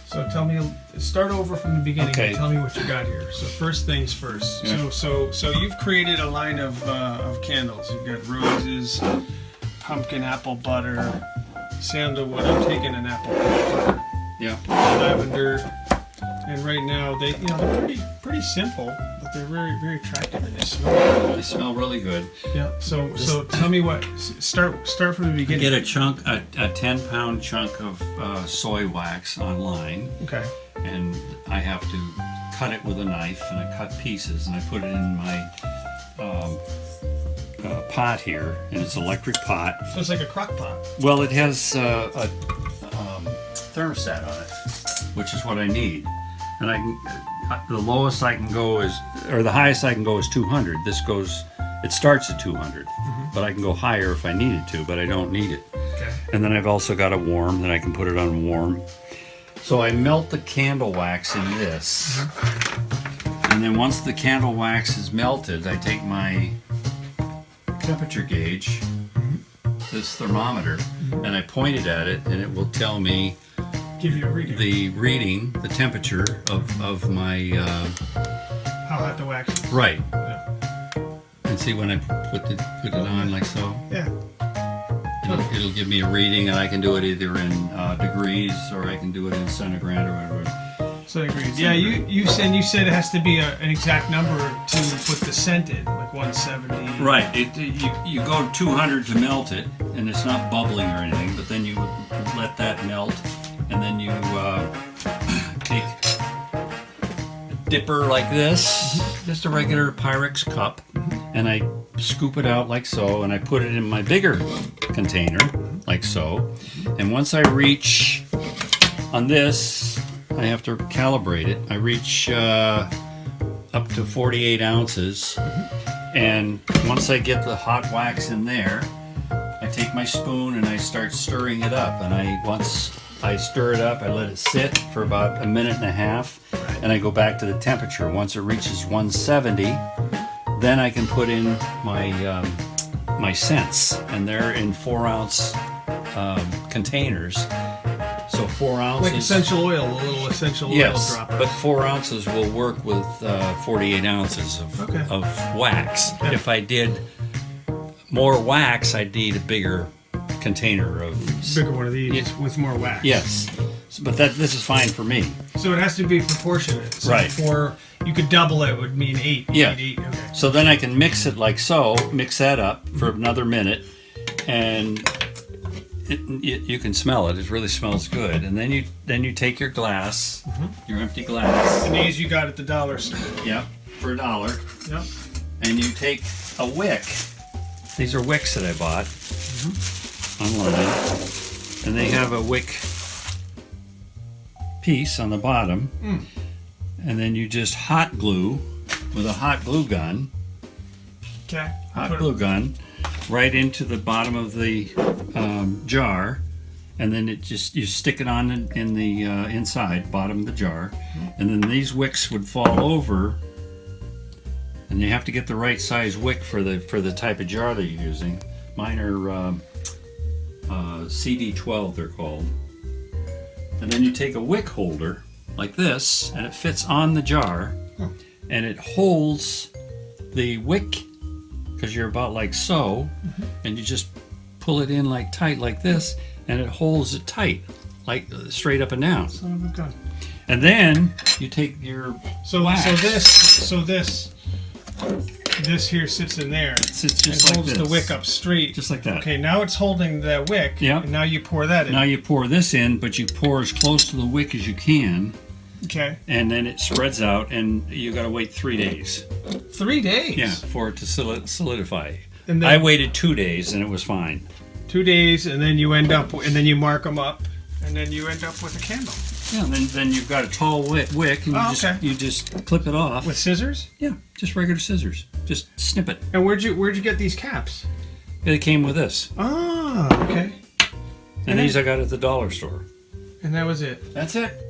So tell me, start over from the beginning. Okay. And tell me what you got here. So first things first. Yeah. So you've created a line of candles. You've got roses, pumpkin apple butter, sandalwood. I'm taking an apple butter. Yeah. Lavender. And right now they're pretty simple, but they're very, very attractive and they smell good. They smell really good. Yeah. So tell me what. Start from the beginning. Get a 10-pound chunk of soy wax online. Okay. And I have to cut it with a knife, and I cut pieces, and I put it in my pot here, and it's an electric pot. So it's like a crock pot. Well, it has a thermostat on it, which is what I need. And the lowest I can go is, or the highest I can go is 200. It starts at 200, but I can go higher if I needed to, but I don't need it. Okay. And then I've also got a warm, that I can put it on warm. So I melt the candle wax in this. And then once the candle wax is melted, I take my temperature gauge, this thermometer, and I point it at it, and it will tell me Give you a reading. the temperature of my How hot the wax is. right. Yeah. And see when I put it on like so, Yeah. it'll give me a reading, and I can do it either in degrees, or I can do it in centigrade or whatever. So I agree. Yeah, you said it has to be an exact number to put the scent in, like 170. Right. You go 200 to melt it, and it's not bubbling or anything. But then you let that melt, and then you take a dipper like this, just a regular Pyrex cup, and I scoop it out like so, and I put it in my bigger container like so. And once I reach on this, I have to calibrate it. I reach up to 48 ounces, and once I get the hot wax in there, I take my spoon and I start stirring it up. And once I stir it up, I let it sit for about a minute and a half, and I go back to the temperature. Once it reaches 170, then I can put in my my scents, and they're in 4-ounce containers. So 4 ounces. Like essential oil, a little essential oil yes, dropper. but 4 ounces will work with 48 ounces of wax. Yeah. If I did more wax, I'd need a bigger container of. Bigger one of these with more wax. Yes, but this is fine for me. So it has to be proportionate. So Right. Before you could double it would mean 8. Yeah. 8. Okay. So then I can mix it like so. Mix that up for another minute, and you can smell it. It really smells good. And then you take your glass, your empty glass. And these you got at the dollar store. Yep, for $1. Yep. And you take a wick. These are wicks that I bought online, and they have a wick piece on the bottom, and then you just hot glue with a hot glue gun. Okay. Hot glue gun right into the bottom of the jar, and then you stick it on in the inside bottom of the jar, and then these wicks would fall over, and you have to get the right size wick for the type of jar that you're using. Mine are CD12, they're called. And then you take a wick holder like this, and it fits on the jar, and it holds the wick, because you're about like so, and you just pull it in like tight like this, and it holds it tight, like straight up and down. Son of a gun. And then you take your wax. So this here sits in there. It sits just and like holds this. the wick up straight. Just like that. Okay, now it's holding the wick. Yep. And now you pour that in. Now you pour this in, but you pour as close to the wick as you can, Okay. and then it spreads out, and you got to wait 3 days. 3 days. Yeah, for it to solidify. And then I waited 2 days, and it was fine. 2 days, and then you end up, and then you mark them up, and then you end up with a candle. Yeah, and then you've got a tall wick, and you just clip it off With scissors? Yeah, just regular scissors. Just snip it. And where'd you get these caps? It came with this, Ah, okay. and these I got at the dollar store. And that was it. That's it.